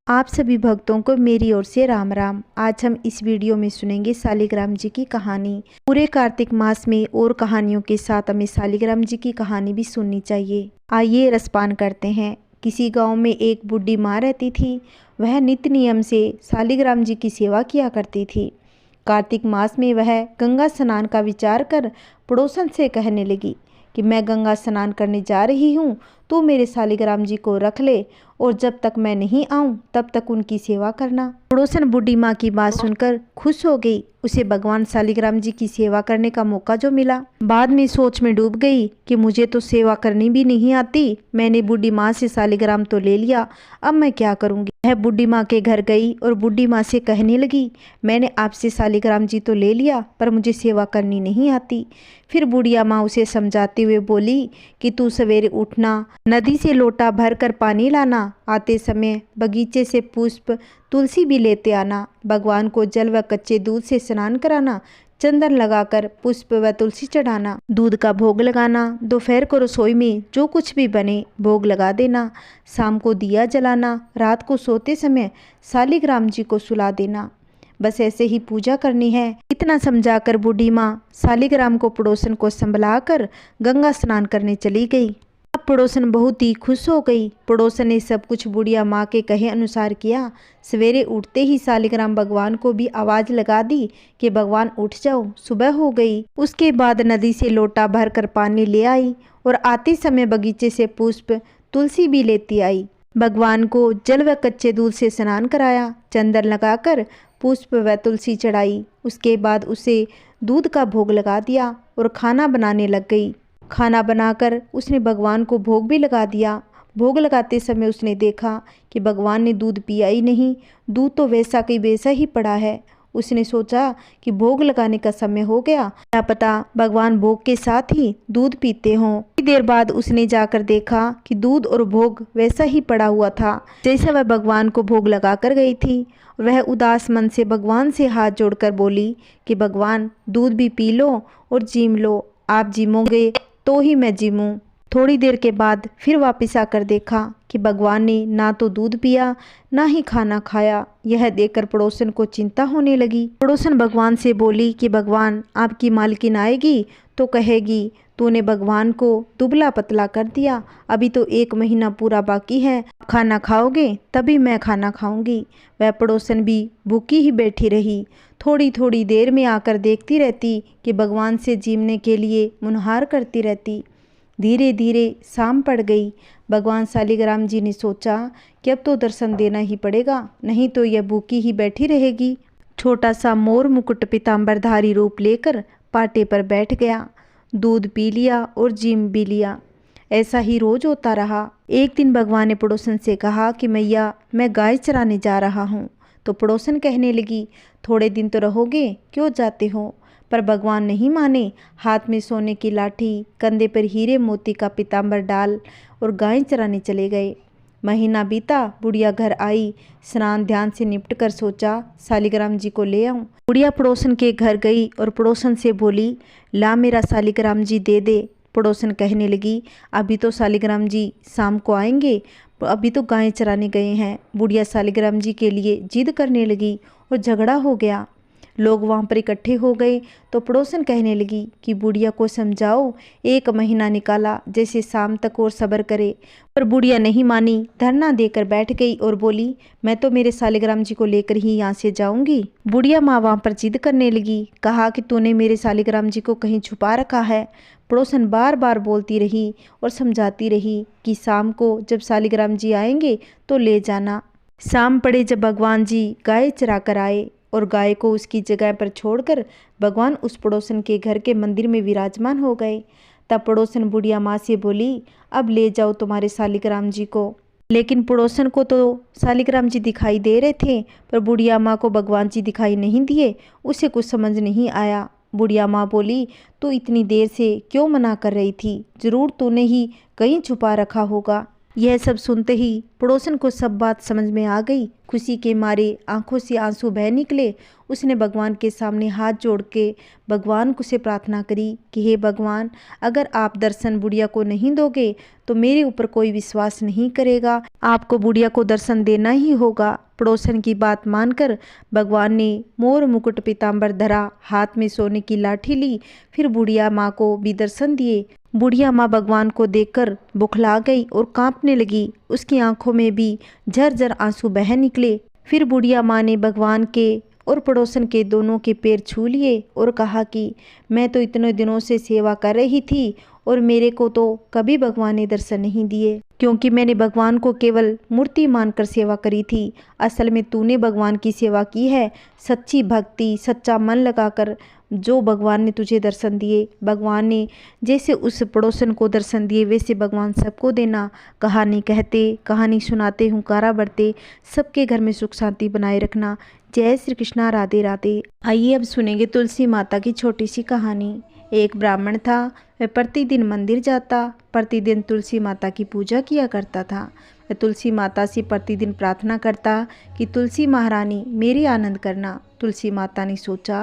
आप सभी भक्तों को मेरी ओर से राम राम। आज हम इस वीडियो में सुनेंगे शालिग्राम जी की कहानी। पूरे कार्तिक मास में और कहानियों के साथ हमें शालिग्राम जी की कहानी भी सुननी चाहिए। आइए रसपान करते हैं। किसी गांव में एक बूढ़ी माँ रहती थी। वह नित्य नियम से शालिग्राम जी की सेवा किया करती थी। कार्तिक मास में वह गंगा स्नान का विचार कर पड़ोसन से कहने लगी कि मैं गंगा स्नान करने जा रही हूँ, तू मेरे शालिग्राम जी को रख ले और जब तक मैं नहीं आऊं तब तक उनकी सेवा करना। पड़ोसन बूढ़ी माँ की बात सुनकर खुश हो गई। उसे भगवान शालिग्राम जी की सेवा करने का मौका जो मिला, बाद में सोच में डूब गई कि मुझे तो सेवा करनी भी नहीं आती। मैंने बूढ़ी माँ से शालिग्राम तो ले लिया, अब मैं क्या करूंगी। वह बूढ़ी माँ के घर गई और बूढ़ी माँ से कहने लगी, मैंने आपसे शालिग्राम जी तो ले लिया पर मुझे सेवा करनी नहीं आती। फिर बुढ़िया माँ उसे समझाते हुए बोली कि तू सवेरे उठना, नदी से लोटा भर कर पानी लाना, आते समय बगीचे से पुष्प तुलसी भी लेते आना, भगवान को जल व कच्चे दूध से स्नान कराना, चंदन लगाकर पुष्प व तुलसी चढ़ाना, दूध का भोग लगाना, दोपहर को रसोई में जो कुछ भी बने भोग लगा देना, शाम को दिया जलाना, रात को सोते समय शालिग्राम जी को सुला देना। बस ऐसे ही पूजा करनी है। इतना समझाकर बूढ़ी माँ शालिग्राम को पड़ोसन को संभलाकर गंगा स्नान करने चली गई। अब पड़ोसन बहुत ही खुश हो गई। पड़ोसन ने सब कुछ बुढ़िया माँ के कहे अनुसार किया। सवेरे उठते ही शालिग्राम भगवान को भी आवाज लगा दी कि भगवान उठ जाओ, सुबह हो गई। उसके बाद नदी से लोटा भर कर पानी ले आई और आते समय बगीचे से पुष्प तुलसी भी लेती आई। भगवान को जल व कच्चे दूध से स्नान कराया, चंदन लगाकर पुष्प व तुलसी चढ़ाई। उसके बाद उसे दूध का भोग लगा दिया और खाना बनाने लग गई। खाना बनाकर उसने भगवान को भोग भी लगा दिया। भोग लगाते समय उसने देखा कि भगवान ने दूध पिया ही नहीं, दूध तो वैसा कि वैसा ही पड़ा है। उसने सोचा कि भोग लगाने का समय हो गया, क्या पता भगवान भोग के साथ ही दूध पीते हों। कुछ देर बाद उसने जाकर देखा कि दूध और भोग वैसा ही पड़ा हुआ था जैसा वह भगवान को भोग लगा कर गई थी। वह उदास मन से भगवान से हाथ जोड़कर बोली कि भगवान दूध भी पी लो और जीम लो, आप जीमोगे तो ही मैं जीमूं। थोड़ी देर के बाद फिर वापस आकर देखा कि भगवान ने ना तो दूध पिया ना ही खाना खाया। यह देखकर पड़ोसन को चिंता होने लगी। पड़ोसन भगवान से बोली कि भगवान आपकी मालकिन आएगी तो कहेगी तूने भगवान को दुबला पतला कर दिया, अभी तो 1 महीना पूरा बाकी है, खाना खाओगे तभी मैं खाना खाऊंगी। वह पड़ोसन भी भूखी ही बैठी रही। थोड़ी थोड़ी देर में आकर देखती रहती कि भगवान से जीमने के लिए मुनहार करती रहती। धीरे धीरे शाम पड़ गई। भगवान शालिग्राम जी ने सोचा कि अब तो दर्शन देना ही पड़ेगा, नहीं तो यह भूखी ही बैठी रहेगी। छोटा सा मोर मुकुट पीताम्बरधारी रूप लेकर पाटे पर बैठ गया। दूध पी लिया और जीम भी लिया। ऐसा ही रोज होता रहा। एक दिन भगवान ने पड़ोसन से कहा कि मैया मैं गाय चराने जा रहा हूँ। तो पड़ोसन कहने लगी थोड़े दिन तो रहोगे, क्यों जाते हो। पर भगवान नहीं माने। हाथ में सोने की लाठी, कंधे पर हीरे मोती का पीताम्बर डाल और गाय चराने चले गए। महीना बीता, बुढ़िया घर आई। स्नान ध्यान से निपट कर सोचा शालिग्राम जी को ले आऊं। बुढ़िया पड़ोसन के घर गई और पड़ोसन से बोली ला मेरा शालिग्राम जी दे दे। पड़ोसन कहने लगी अभी तो शालिग्राम जी शाम को आएंगे, अभी तो गाय चराने गए हैं। बुढ़िया शालिग्राम जी के लिए जिद करने लगी और झगड़ा हो गया। लोग वहाँ पर इकट्ठे हो गए तो पड़ोसन कहने लगी कि बुढ़िया को समझाओ, 1 महीना निकाला, जैसे शाम तक और सब्र करे। पर बुढ़िया नहीं मानी, धरना देकर बैठ गई और बोली मैं तो मेरे शालिग्राम जी को लेकर ही यहाँ से जाऊंगी। बुढ़िया माँ वहाँ पर जिद करने लगी, कहा कि तूने मेरे शालिग्राम जी को कहीं छुपा रखा है। पड़ोसन बार बार बोलती रही और समझाती रही कि शाम को जब शालिग्राम जी आएंगे तो ले जाना। शाम पड़े जब भगवान जी गाय चरा कर आए और गाय को उसकी जगह पर छोड़कर भगवान उस पड़ोसन के घर के मंदिर में विराजमान हो गए। तब पड़ोसन बुढ़िया माँ से बोली अब ले जाओ तुम्हारे शालिग्राम जी को। लेकिन पड़ोसन को तो शालिग्राम जी दिखाई दे रहे थे पर बुढ़िया माँ को भगवान जी दिखाई नहीं दिए। उसे कुछ समझ नहीं आया। बुढ़िया माँ बोली तू इतनी देर से क्यों मना कर रही थी, जरूर तूने ही कहीं छुपा रखा होगा। यह सब सुनते ही पड़ोसन को सब बात समझ में आ गई। खुशी के मारे आंखों से आंसू बह निकले। उसने भगवान के सामने हाथ जोड़ के भगवान को से प्रार्थना करी कि हे भगवान, अगर आप दर्शन बुढ़िया को नहीं दोगे तो मेरे ऊपर कोई विश्वास नहीं करेगा। आपको बुढ़िया को दर्शन देना ही होगा। पड़ोसन की बात मानकर भगवान ने मोर मुकुट पीताम्बर धरा, हाथ में सोने की लाठी ली, फिर बुढ़िया माँ को भी दर्शन दिए। बुढ़िया माँ भगवान को देखकर बुखला गई और कांपने लगी। उसकी आंखों में भी झरझर आंसू बह निकले। फिर बुढ़िया माँ ने भगवान के और पड़ोसन के दोनों के पैर छू लिए और कहा कि मैं तो इतने दिनों से सेवा कर रही थी और मेरे को तो कभी भगवान ने दर्शन नहीं दिए, क्योंकि मैंने भगवान को केवल मूर्ति मानकर सेवा करी थी। असल में तूने भगवान की सेवा की है, सच्ची भक्ति, सच्चा मन लगाकर, जो भगवान ने तुझे दर्शन दिए। भगवान ने जैसे उस पड़ोसन को दर्शन दिए वैसे भगवान सबको देना। कहानी कहते, कहानी सुनाते, हुंकारा भरते, सबके घर में सुख शांति बनाए रखना। जय श्री कृष्णा, राधे राधे। आइए अब सुनेंगे तुलसी माता की छोटी सी कहानी। एक ब्राह्मण था, वह प्रतिदिन मंदिर जाता, प्रतिदिन तुलसी माता की पूजा किया करता था। वह तुलसी माता से प्रतिदिन प्रार्थना करता कि तुलसी महारानी मेरी आनंद करना। तुलसी माता ने सोचा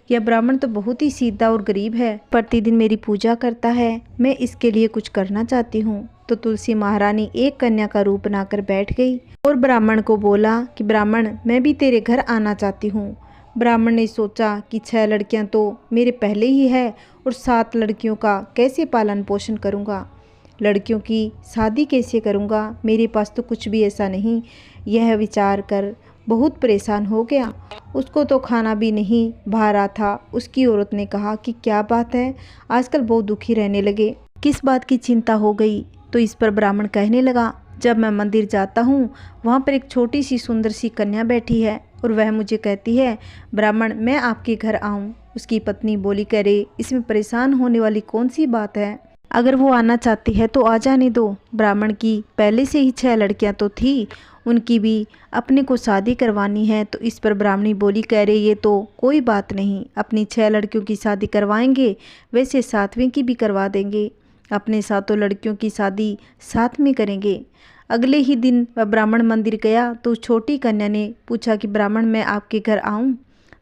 कि यह ब्राह्मण तो बहुत ही सीधा और गरीब है, प्रतिदिन मेरी पूजा करता है, मैं इसके लिए कुछ करना चाहती हूँ। तो तुलसी महारानी एक कन्या का रूप बनाकर बैठ गई और ब्राह्मण को बोला कि ब्राह्मण, मैं भी तेरे घर आना चाहती हूँ। ब्राह्मण ने सोचा कि 6 लड़कियां तो मेरे पहले ही है और 7 लड़कियों का कैसे पालन पोषण करूँगा, लड़कियों की शादी कैसे करूँगा, मेरे पास तो कुछ भी ऐसा नहीं। यह विचार कर बहुत परेशान हो गया। उसको तो खाना भी नहीं भा रहा था। उसकी औरत ने कहा कि क्या बात है, आजकल बहुत दुखी रहने लगे, किस बात की चिंता हो गई। तो इस पर ब्राह्मण कहने लगा, जब मैं मंदिर जाता हूँ वहाँ पर एक छोटी सी सुंदर सी कन्या बैठी है और वह मुझे कहती है, ब्राह्मण मैं आपके घर आऊँ। उसकी पत्नी बोली, करे इसमें परेशान होने वाली कौन सी बात है, अगर वो आना चाहती है तो आ जाने दो। ब्राह्मण की पहले से ही 6 लड़कियां तो थी, उनकी भी अपने को शादी करवानी है। तो इस पर ब्राह्मणी बोली, कह रहे ये तो कोई बात नहीं, अपनी 6 लड़कियों की शादी करवाएंगे, वैसे 7वीं की भी करवा देंगे, अपने 7 लड़कियों की शादी साथ में करेंगे। अगले ही दिन वह ब्राह्मण मंदिर गया तो छोटी कन्या ने पूछा कि ब्राह्मण मैं आपके घर आऊं।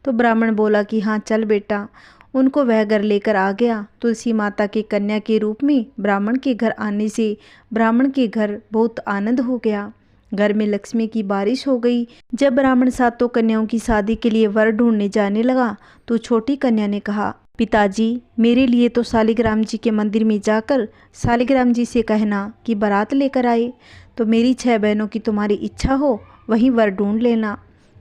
तो ब्राह्मण बोला कि हाँ चल बेटा। उनको वह घर लेकर आ गया। तुलसी माता के कन्या के रूप में ब्राह्मण के घर आने से ब्राह्मण के घर बहुत आनंद हो गया। घर में लक्ष्मी की बारिश हो गई। जब ब्राह्मण 7 कन्याओं की शादी के लिए वर ढूंढने जाने लगा तो छोटी कन्या ने कहा, पिताजी मेरे लिए तो शालिग्राम जी के मंदिर में जाकर शालिग्राम जी से कहना कि बारात लेकर आए, तो मेरी 6 बहनों की तुम्हारी इच्छा हो वहीं वर ढूंढ लेना।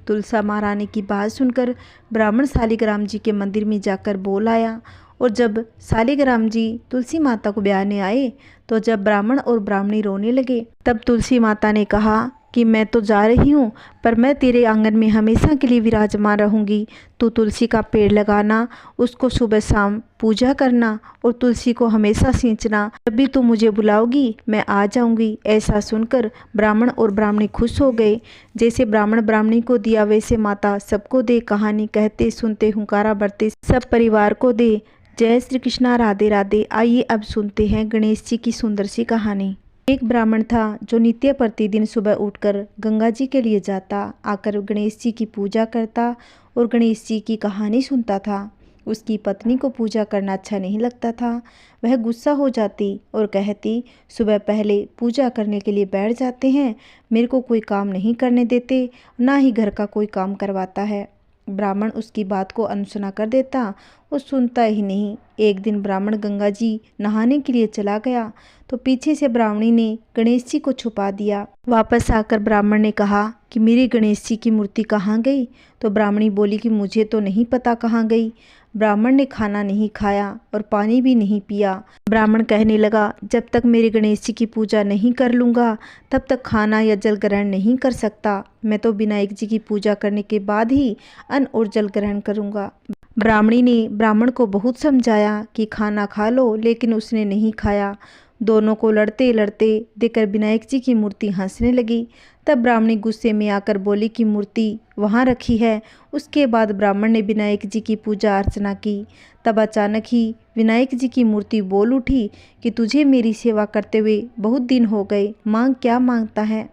तुलसा महारानी की बात सुनकर ब्राह्मण शालिग्राम जी के मंदिर में जाकर बोल आया। और जब शालिग्राम जी तुलसी माता को ब्याहने आए तो जब ब्राह्मण और ब्राह्मणी रोने लगे, तब तुलसी माता ने कहा कि मैं तो जा रही हूँ पर मैं तेरे आंगन में हमेशा के लिए विराजमान रहूँगी। तू तुलसी का पेड़ लगाना, उसको सुबह शाम पूजा करना और तुलसी को हमेशा सींचना, जब भी तू मुझे बुलाओगी मैं आ जाऊँगी। ऐसा सुनकर ब्राह्मण और ब्राह्मणी खुश हो गए। जैसे ब्राह्मण ब्राह्मणी को दिया वैसे माता सबको दे। कहानी कहते सुनते हुंकारा भरते सब परिवार को दे। जय श्री कृष्णा, राधे राधे। आइए अब सुनते हैं गणेश जी की सुंदर सी कहानी। एक ब्राह्मण था जो नित्य प्रतिदिन सुबह उठकर गंगा जी के लिए जाता, आकर गणेश जी की पूजा करता और गणेश जी की कहानी सुनता था। उसकी पत्नी को पूजा करना अच्छा नहीं लगता था। वह गुस्सा हो जाती और कहती, सुबह पहले पूजा करने के लिए बैठ जाते हैं, मेरे को कोई काम नहीं करने देते, ना ही घर का कोई काम करवाता है। ब्राह्मण उसकी बात को अनसुना कर देता और सुनता ही नहीं। एक दिन ब्राह्मण गंगा जी नहाने के लिए चला गया तो पीछे से ब्राह्मणी ने गणेश जी को छुपा दिया। वापस आकर ब्राह्मण ने कहा कि मेरी गणेश जी की मूर्ति कहाँ गई। तो ब्राह्मणी बोली कि मुझे तो नहीं पता कहाँ गई। ब्राह्मण ने खाना नहीं खाया और पानी भी नहीं पिया। ब्राह्मण कहने लगा, जब तक मेरे गणेश जी की पूजा नहीं कर लूँगा तब तक खाना या जल ग्रहण नहीं कर सकता। मैं तो विनायक जी की पूजा करने के बाद ही अन्न और जल ग्रहण करूँगा। ब्राह्मणी ने ब्राह्मण को बहुत समझाया कि खाना खा लो, लेकिन उसने नहीं खाया। दोनों को लड़ते लड़ते देखकर विनायक जी की मूर्ति हंसने लगी। तब ब्राह्मणी गुस्से में आकर बोली कि मूर्ति वहाँ रखी है। उसके बाद ब्राह्मण ने विनायक जी की पूजा अर्चना की। तब अचानक ही विनायक जी की मूर्ति बोल उठी कि तुझे मेरी सेवा करते हुए बहुत दिन हो गए, मांग क्या मांगता है।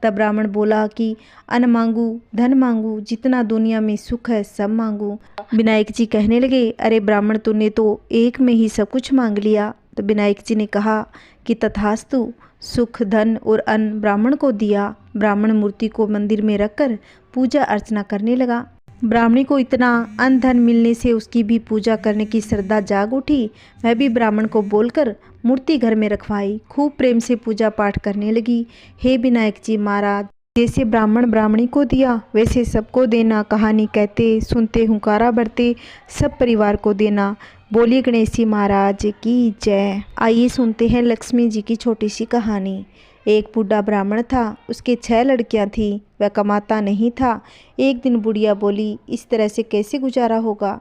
तब ब्राह्मण बोला कि अन्न मांगू, धन मांगू, जितना दुनिया में सुख है सब मांगू। विनायक जी कहने लगे, अरे ब्राह्मण, तूने तो एक में ही सब कुछ मांग लिया। तो विनायक जी ने कहा कि तथास्तु। सुख, धन और अन्न ब्राह्मण को दिया। ब्राह्मण मूर्ति को मंदिर में रखकर पूजा अर्चना करने लगा। ब्राह्मणी को इतना अन्न धन मिलने से उसकी भी पूजा करने की श्रद्धा जाग उठी। वह भी ब्राह्मण को बोलकर मूर्ति घर में रखवाई। खूब प्रेम से पूजा पाठ करने लगी। हे विनायक जी महाराज, जैसे ब्राह्मण ब्राह्मणी को दिया वैसे सबको देना। कहानी कहते सुनते हुंकारा भरते सब परिवार को देना। बोलिए गणेश जी महाराज की जय। आइए सुनते हैं लक्ष्मी जी की छोटी सी कहानी। एक बूढ़ा ब्राह्मण था, उसके 6 लड़कियां थीं। वह कमाता नहीं था। एक दिन बुढ़िया बोली, इस तरह से कैसे गुजारा होगा।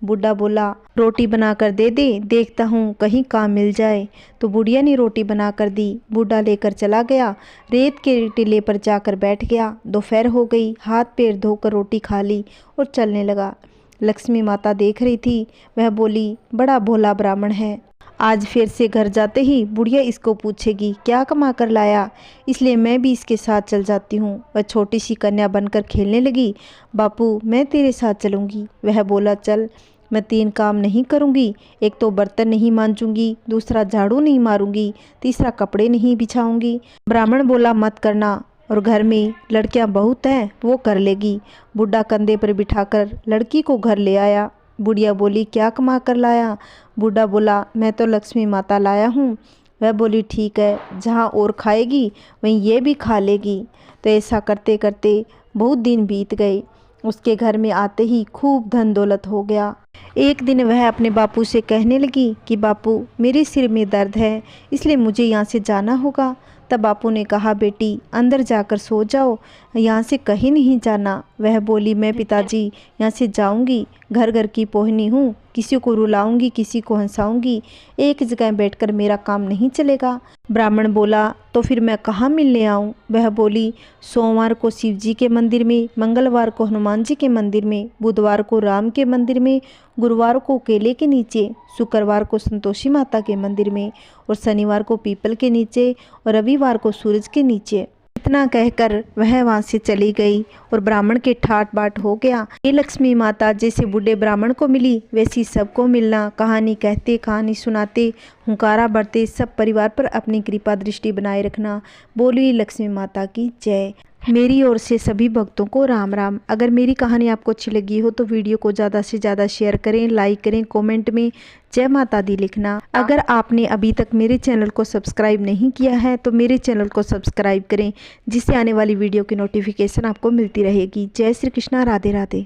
बूढ़ा बोला, रोटी बना कर दे दे, देखता हूँ कहीं काम मिल जाए। तो बुढ़िया ने रोटी बना कर दी। बूढ़ा लेकर चला गया, रेत के टीले पर जाकर बैठ गया। दोपहर हो गई, हाथ पैर धोकर रोटी खा ली और चलने लगा। लक्ष्मी माता देख रही थी। वह बोली, बड़ा भोला ब्राह्मण है। आज फिर से घर जाते ही बुढ़िया इसको पूछेगी क्या कमा कर लाया, इसलिए मैं भी इसके साथ चल जाती हूँ। वह छोटी सी कन्या बनकर खेलने लगी। बापू, मैं तेरे साथ चलूँगी। वह बोला, चल। मैं 3 काम नहीं करूँगी। एक तो बर्तन नहीं मांजूंगी, दूसरा झाड़ू नहीं मारूंगी, तीसरा कपड़े नहीं बिछाऊंगी। ब्राह्मण बोला, मत करना, और घर में लड़कियां बहुत हैं, वो कर लेगी। बूढ़ा कंधे पर बिठाकर लड़की को घर ले आया। बुढ़िया बोली, क्या कमा कर लाया। बूढ़ा बोला, मैं तो लक्ष्मी माता लाया हूँ। वह बोली, ठीक है, जहाँ और खाएगी वहीं ये भी खा लेगी। तो ऐसा करते करते बहुत दिन बीत गए। उसके घर में आते ही खूब धन दौलत हो गया। एक दिन वह अपने बापू से कहने लगी कि बापू, मेरे सिर में दर्द है, इसलिए मुझे यहाँ से जाना होगा। तब बापू ने कहा, बेटी अंदर जाकर सो जाओ, यहाँ से कहीं नहीं जाना। वह बोली, मैं पिताजी यहाँ से जाऊँगी, घर घर की पोहनी हूँ, किसी को रुलाऊंगी, किसी को हंसाऊंगी, एक जगह बैठकर मेरा काम नहीं चलेगा। ब्राह्मण बोला, तो फिर मैं कहाँ मिलने आऊँ। वह बोली, सोमवार को शिव जी के मंदिर में, मंगलवार को हनुमान जी के मंदिर में, बुधवार को राम के मंदिर में, गुरुवार को केले के नीचे, शुक्रवार को संतोषी माता के मंदिर में, और शनिवार को पीपल के नीचे, और रविवार को सूरज के नीचे। इतना कहकर वह वहां से चली गई और ब्राह्मण के ठाट बाट हो गया। ये लक्ष्मी माता जैसे बूढ़े ब्राह्मण को मिली वैसी सबको मिलना। कहानी कहते, कहानी सुनाते, हुंकारा भरते सब परिवार पर अपनी कृपा दृष्टि बनाए रखना। बोलिए लक्ष्मी माता की जय। मेरी ओर से सभी भक्तों को राम राम। अगर मेरी कहानी आपको अच्छी लगी हो तो वीडियो को ज़्यादा से ज़्यादा शेयर करें, लाइक करें, कमेंट में जय माता दी लिखना। अगर आपने अभी तक मेरे चैनल को सब्सक्राइब नहीं किया है तो मेरे चैनल को सब्सक्राइब करें, जिससे आने वाली वीडियो की नोटिफिकेशन आपको मिलती रहेगी। जय श्री कृष्णा, राधे राधे।